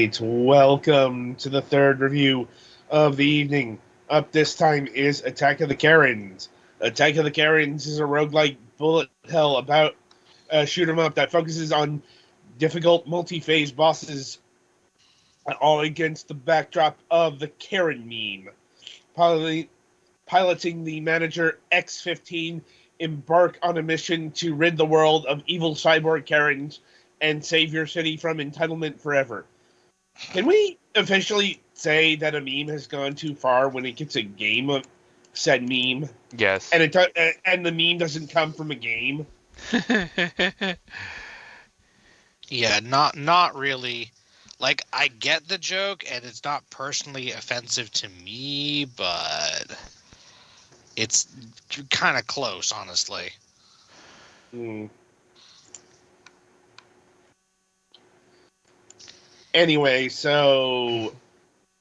right, welcome to the third review of the evening. Up this time is Attack of the Karens. Attack of the Karens is a roguelike bullet hell about a shoot 'em up that focuses on difficult multi-phase bosses, all against the backdrop of the Karen meme. Piloting, piloting the manager X-15 embark on a mission to rid the world of evil cyborg Karens and save your city from entitlement forever. Can we officially say that a meme has gone too far when it gets a game of said meme, Yes. and and the meme doesn't come from a game? Yeah, not really. Like I get the joke and it's not personally offensive to me, but it's kind of close, honestly. Hmm. Anyway, so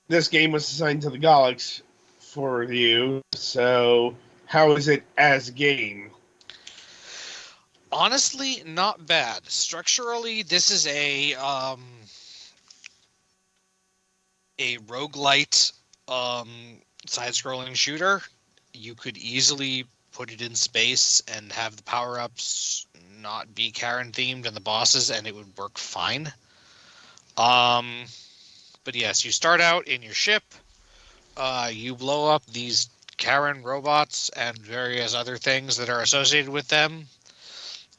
this game was assigned to the Galax for review. So how is it as a game? Honestly, not bad. Structurally, this is a roguelite side-scrolling shooter. You could easily put it in space and have the power-ups not be Karen themed and the bosses, and it would work fine. Um, but yes, you start out in your ship. You blow up these Karen robots and various other things that are associated with them.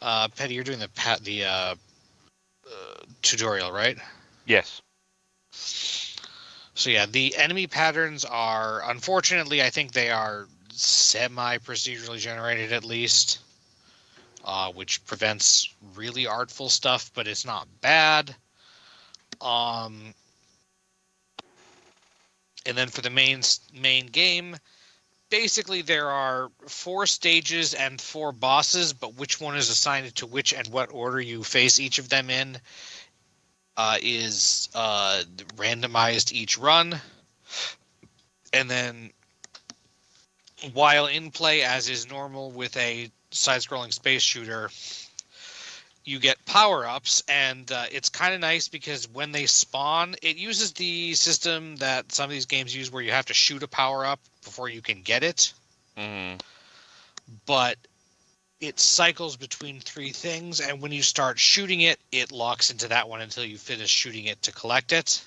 Petty, you're doing the tutorial, right? Yes. So yeah, the enemy patterns are, unfortunately, I think they are semi-procedurally generated at least, which prevents really artful stuff, but it's not bad. Um, and then for the main game, basically there are 4 stages and 4 bosses, but which one is assigned to which and what order you face each of them in is randomized each run. And then while in play, as is normal with a side-scrolling space shooter, you get power-ups, and it's kind of nice because when they spawn, it uses the system that some of these games use where you have to shoot a power-up before you can get it. Mm. But it cycles between 3 things, and when you start shooting it, it locks into that one until you finish shooting it to collect it.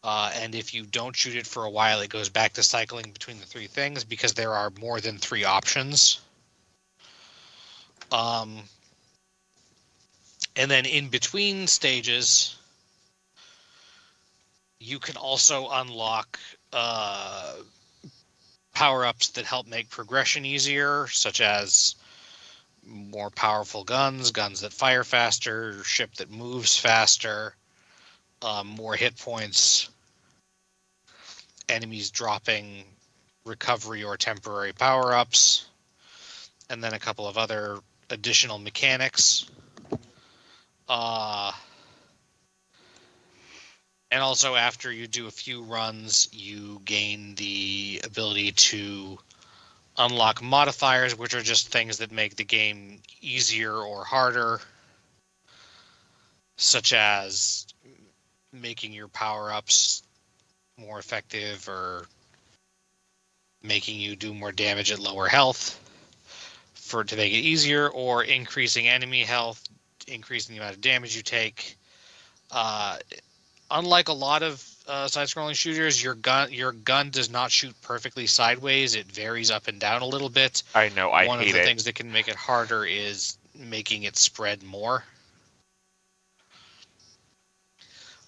And if you don't shoot it for a while, it goes back to cycling between the 3 things because there are more than 3 options. Um, and then in between stages, you can also unlock power-ups that help make progression easier, such as more powerful guns that fire faster, ship that moves faster, more hit points, enemies dropping recovery or temporary power-ups, and then a couple of other additional mechanics. And also, after you do a few runs, you gain the ability to unlock modifiers, which are just things that make the game easier or harder, such as making your power-ups more effective or making you do more damage at lower health to make it easier, or increasing enemy health, increasing the amount of damage you take. Uh, Unlike a lot of side-scrolling shooters, your gun does not shoot perfectly sideways. It varies up and down a little bit. I know. I One of hate the it. things that can make it harder is making it spread more.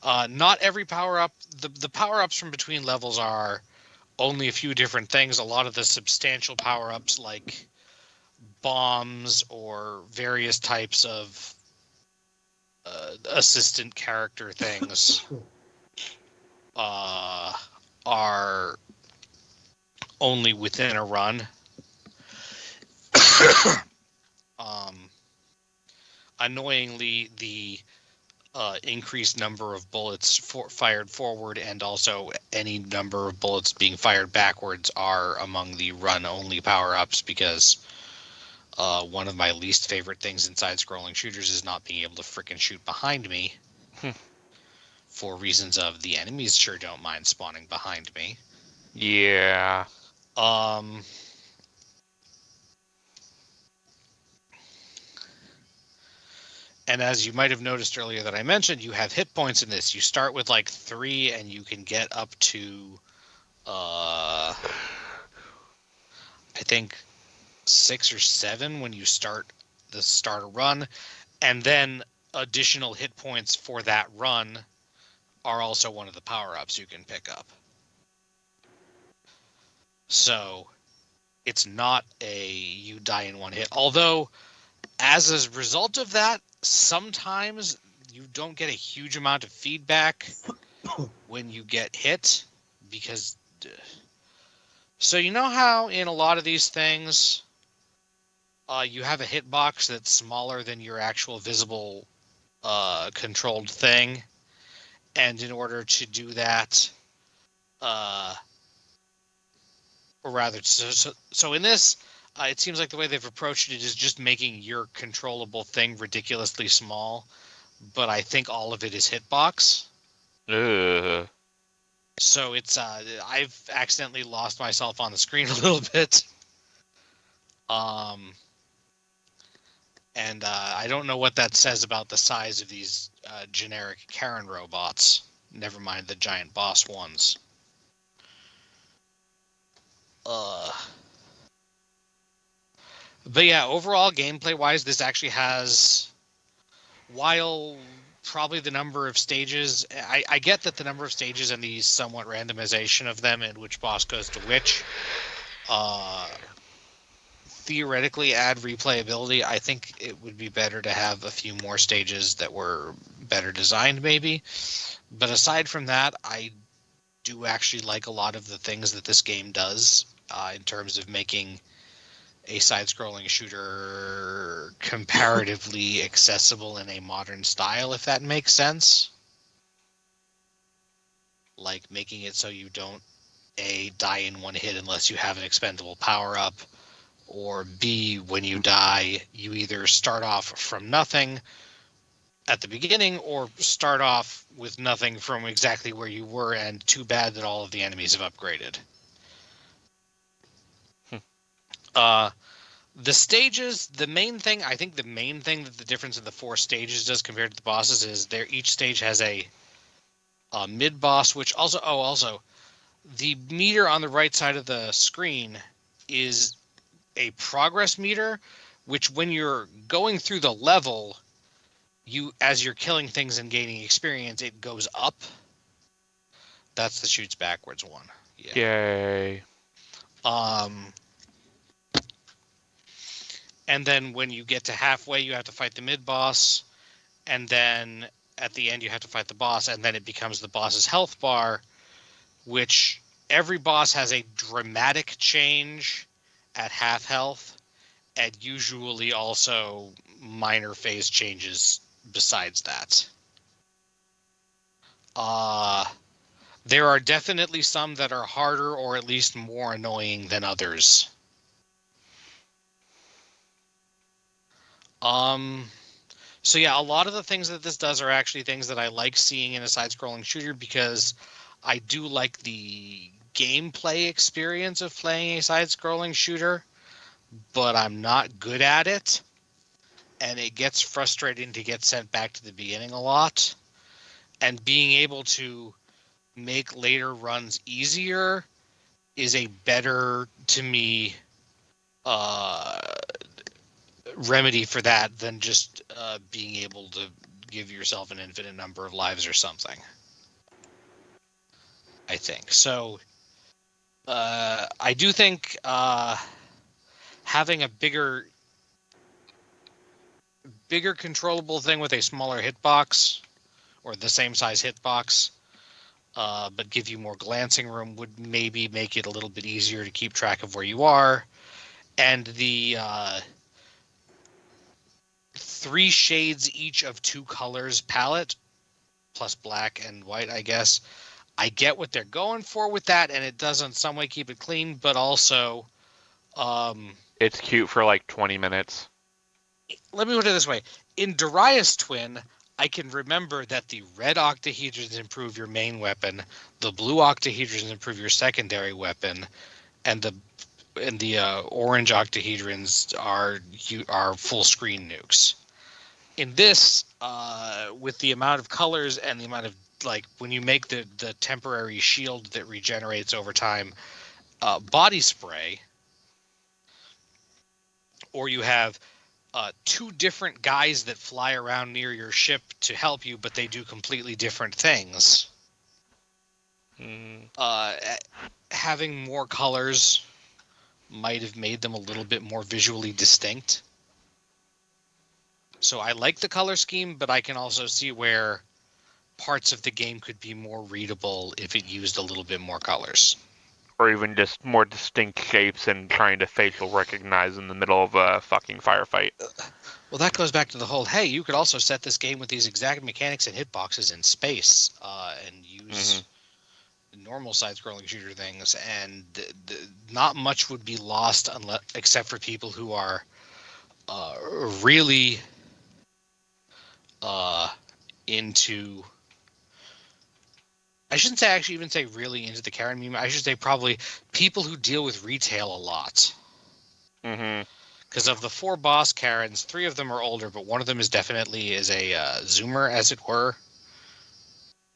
Not every power-up. The power-ups from between levels are only a few different things. A lot of the substantial power-ups, like bombs or various types of assistant character things, are only within a run. um, Annoyingly, the increased number of bullets fired forward and also any number of bullets being fired backwards are among the run-only power-ups because one of my least favorite things in side-scrolling shooters is not being able to frickin' shoot behind me. for reasons of the enemies sure don't mind spawning behind me. Yeah. Um, and as you might have noticed earlier that I mentioned, you have hit points in this. You start with like 3, and you can get up to, I think 6 or 7 when you start a run, and then additional hit points for that run are also one of the power-ups you can pick up. So it's not a you die in one hit. Although, as a result of that, sometimes you don't get a huge amount of feedback when you get hit because. So you know how in a lot of these things, you have a hitbox that's smaller than your actual visible controlled thing, and in order to do that, uh, or rather, so in this, it seems like the way they've approached it is just making your controllable thing ridiculously small. But I think all of it is hitbox. Ugh. So it's I've accidentally lost myself on the screen a little bit. Um, and I don't know what that says about the size of these generic Karen robots. Never mind the giant boss ones. Uh, but yeah, overall gameplay wise, this actually has, while probably the number of stages, I get that the number of stages and the somewhat randomization of them and which boss goes to which, uh, theoretically add replayability. I think it would be better to have a few more stages that were better designed, maybe. But aside from that, I do actually like a lot of the things that this game does in terms of making a side-scrolling shooter comparatively accessible in a modern style, if that makes sense. Like making it so you don't A, die in one hit unless you have an expendable power-up, or B, when you die, you either start off from nothing at the beginning or start off with nothing from exactly where you were, and too bad that all of the enemies have upgraded. Uh, the stages, the main thing that the difference of the 4 stages does compared to the bosses is each stage has a mid boss, which also the meter on the right side of the screen is a progress meter, which when you're going through the level, as you're killing things and gaining experience, it goes up. That's the shoots backwards one. Yeah. Yay. Um, and then when you get to halfway, you have to fight the mid boss, and then at the end you have to fight the boss, and then it becomes the boss's health bar, which every boss has a dramatic change at half health, and usually also minor phase changes besides that. Uh, there are definitely some that are harder or at least more annoying than others. Um, so yeah, a lot of the things that this does are actually things that I like seeing in a side-scrolling shooter because I do like the gameplay experience of playing a side-scrolling shooter, but I'm not good at it, and it gets frustrating to get sent back to the beginning a lot. And being able to make later runs easier is a better, to me, uh, remedy for that than just being able to give yourself an infinite number of lives or something. I think so. I do think having a bigger controllable thing with a smaller hitbox or the same size hitbox, but give you more glancing room would maybe make it a little bit easier to keep track of where you are. And the 3 shades each of 2 colors palette, plus black and white, I guess. I get what they're going for with that, and it does in some way keep it clean, but also, um, It's cute for like 20 minutes. let me put it this way. In Darius Twin, I can remember that the red octahedrons improve your main weapon, the blue octahedrons improve your secondary weapon, and the orange octahedrons are full screen nukes. In this, with the amount of colors and the amount of like when you make the temporary shield that regenerates over time, body spray, or you have two different guys that fly around near your ship to help you, but they do completely different things. Mm. Uh, Having more colors might have made them a little bit more visually distinct. So I like the color scheme, but I can also see where parts of the game could be more readable if it used a little bit more colors. Or even just more distinct shapes and trying to facial recognize in the middle of a fucking firefight. Well, that goes back to the whole, hey, you could also set this game with these exact mechanics and hitboxes in space and use normal side-scrolling shooter things, and not much would be lost unless, except for people who are really uh, into. I shouldn't say actually even say really into the Karen meme. I should say probably people who deal with retail a lot. Mm-hmm. Because of the four boss Karens, three of them are older, but one of them is definitely is a Zoomer, as it were.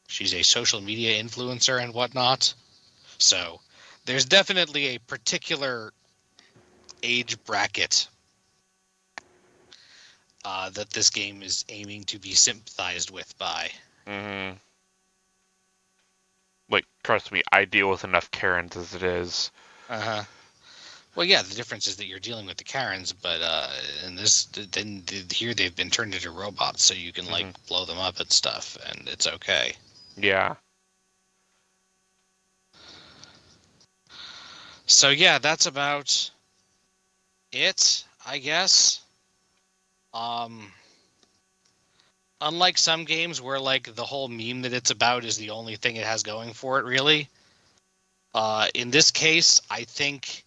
She's a social media influencer and whatnot. So there's definitely a particular age bracket that this game is aiming to be sympathized with by. Mm-hmm. Like, trust me, I deal with enough Karens as it is. Uh-huh. Well, yeah, the difference is that you're dealing with the Karens, but in this, then here they've been turned into robots, so you can like blow them up and stuff, and it's okay. Yeah. So yeah, that's about it, I guess. Um, Unlike some games where like the whole meme that it's about is the only thing it has going for it, really. In this case, I think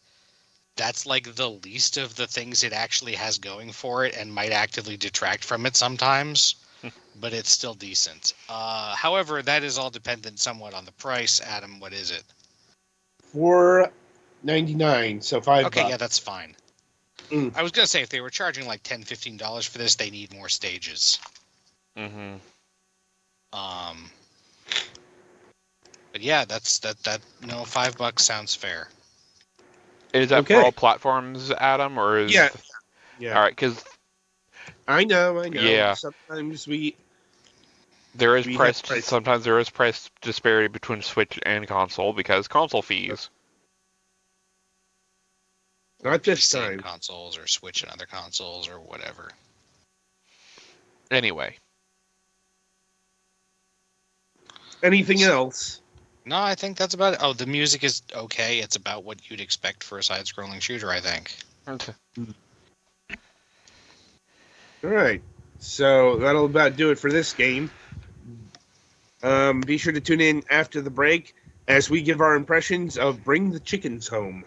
that's like the least of the things it actually has going for it and might actively detract from it sometimes, but it's still decent. However, that is all dependent somewhat on the price. Adam, what is it? $4.99, so $5. Okay, yeah, that's fine. Mm. I was going to say, if they were charging like $10, $15 for this, they need more stages. Mm-hmm. But yeah, that's that. $5 sounds fair. Is that for Okay. all platforms, Adam, or is... Yeah. All right, because I know. yeah, Sometimes we there is have price. Sometimes there is price disparity between Switch and console because console fees. Not this PC and time. consoles, or Switch and other consoles, or whatever. Anyway, Anything else? No, I think that's about it. Oh, the music is okay. It's about what you'd expect for a side-scrolling shooter, I think. All right. So that'll about do it for this game. Be sure to tune in after the break as we give our impressions of Bring the Chickens Home.